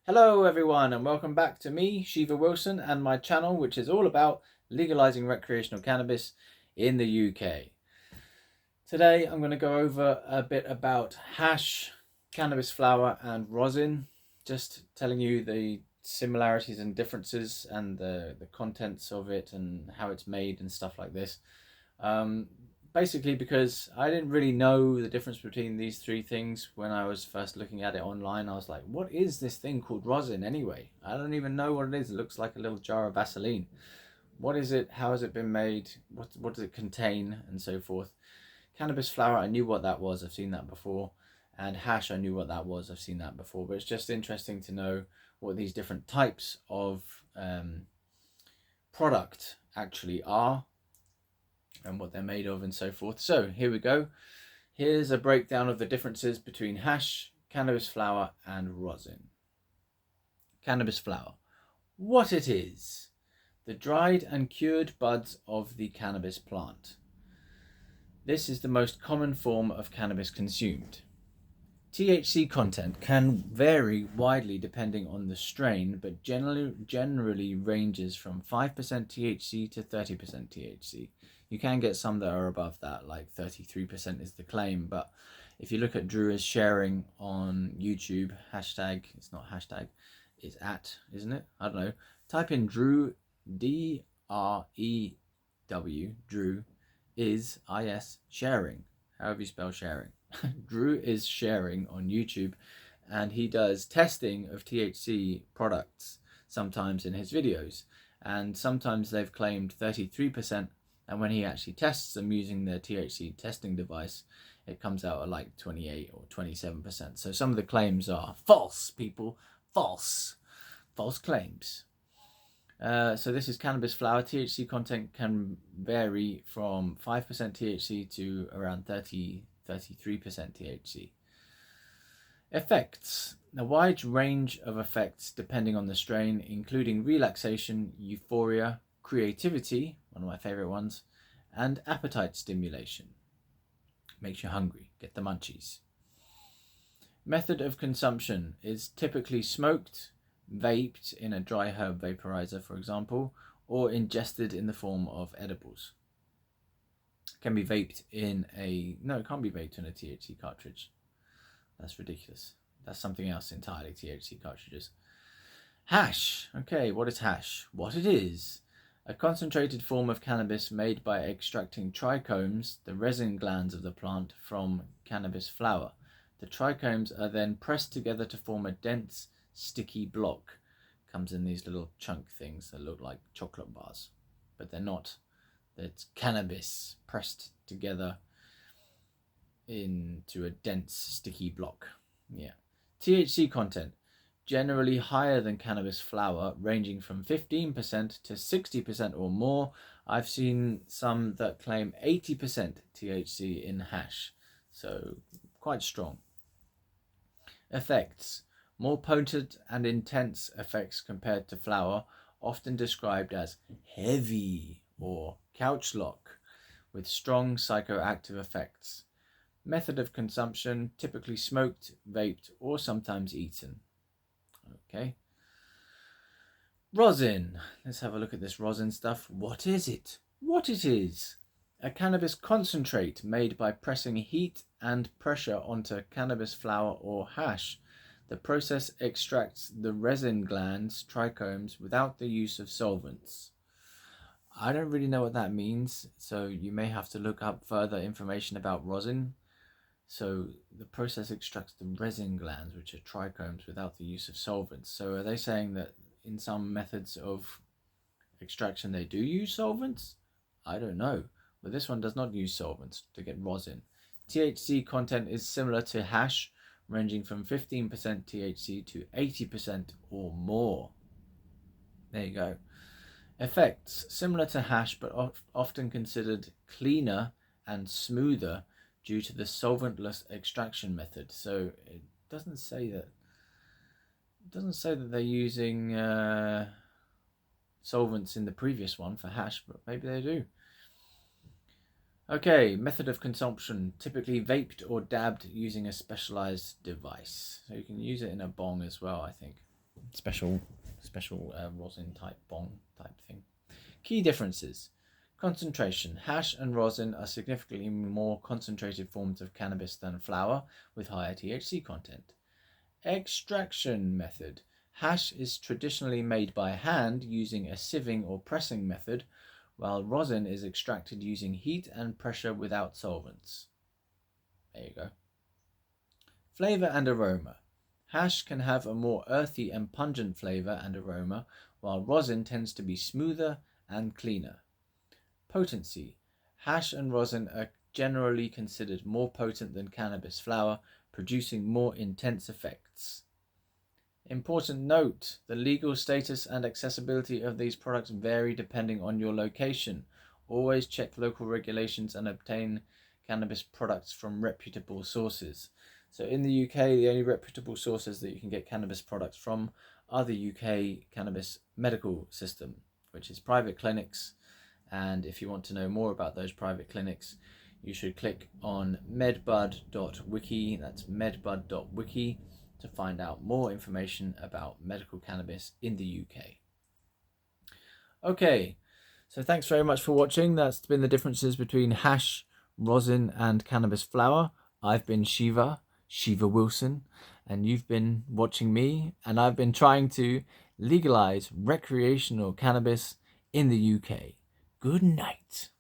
Hello everyone and welcome back to me, Shiva Wilson, and my channel which is all about legalizing recreational cannabis in the UK. Today I'm going to go over a bit about hash, cannabis flower and rosin, just telling you the similarities and differences and the contents of it and how it's made and stuff like this. Um, Basically because I didn't really know the difference between these three things when I was first looking at it online. I was like, what is this thing called rosin anyway? I don't even know what it is. It looks like a little jar of Vaseline. What is it? How has it been made? What does it contain? And so forth. Cannabis flower, I knew what that was. I've seen that before. And hash, I knew what that was. I've seen that before. But it's just interesting to know what these different types of product actually are and what they're made of and so forth. So here we go. Here's a breakdown of the differences between hash, cannabis flower and rosin. Cannabis flower. What it is. The dried and cured buds of the cannabis plant. This is the most common form of cannabis consumed. THC content can vary widely depending on the strain, but generally ranges from 5% THC to 30% THC. You can get some that are above that, like 33% is the claim, but if you look at Drew is sharing on YouTube, hashtag, it's not hashtag, it's at, isn't it? I don't know. Type in Drew, D-R-E-W, Drew, is sharing, however you spell sharing. Drew is sharing on YouTube, and he does testing of THC products sometimes in his videos, and sometimes they've claimed 33%, and when he actually tests them using the THC testing device, it comes out at like 28 or 27%. So some of the claims are false, people, false claims. So this is cannabis flower. THC content can vary from 5% THC to around 33% THC. Effects. A wide range of effects depending on the strain, including relaxation, euphoria, creativity, one of my favorite ones, and appetite stimulation. Makes you hungry, get the munchies. Method of consumption is typically smoked, vaped in a dry herb vaporizer, for example, or ingested in the form of edibles. Can be vaped in a... No, it can't be vaped in a THC cartridge. That's ridiculous. That's something else entirely, THC cartridges. Hash. Okay, what is hash? What it is. A concentrated form of cannabis made by extracting trichomes, the resin glands of the plant, from cannabis flower. The trichomes are then pressed together to form a dense, sticky block. Comes in these little chunk things that look like chocolate bars, but they're not. It's cannabis pressed together into a dense, sticky block. Yeah. THC content. Generally higher than cannabis flower, ranging from 15% to 60% or more. I've seen some that claim 80% THC in hash, so quite strong. Effects. More potent and intense effects compared to flower, often described as heavy or couch lock, with strong psychoactive effects. Method of consumption, typically smoked, vaped, or sometimes eaten. Okay. Rosin. Let's have a look at this rosin stuff. What is it? What it is? A cannabis concentrate made by pressing heat and pressure onto cannabis flower or hash. The process extracts the resin glands, trichomes, without the use of solvents. I don't really know what that means, so you may have to look up further information about rosin. So the process extracts the resin glands, which are trichomes, without the use of solvents. So are they saying that in some methods of extraction they do use solvents? I don't know. But this one does not use solvents to get rosin. THC content is similar to hash, ranging from 15% THC to 80% or more. There you go. Effects. Similar to hash, but often considered cleaner and smoother due to the solventless extraction method. So it doesn't say that they're using solvents in the previous one for hash, but maybe they do. Okay, method of consumption, typically vaped or dabbed using a specialized device. So you can use it in a bong as well, I think. special rosin type bong type thing. Key differences. Concentration. Hash and rosin are significantly more concentrated forms of cannabis than flower, with higher THC content. Extraction method. Hash is traditionally made by hand using a sieving or pressing method, while rosin is extracted using heat and pressure without solvents. There you go. Flavor and aroma. Hash can have a more earthy and pungent flavor and aroma, while rosin tends to be smoother and cleaner. Potency. Hash and rosin are generally considered more potent than cannabis flower, producing more intense effects. Important note, the legal status and accessibility of these products vary depending on your location. Always check local regulations and obtain cannabis products from reputable sources. So in the UK, the only reputable sources that you can get cannabis products from are the UK cannabis medical system, which is private clinics. And if you want to know more about those private clinics, you should click on medbud.wiki, that's medbud.wiki, to find out more information about medical cannabis in the UK. Okay, so thanks very much for watching. That's been the differences between hash, rosin, and cannabis flower. I've been Shiva Wilson, and you've been watching me, and I've been trying to legalize recreational cannabis in the UK. Good night.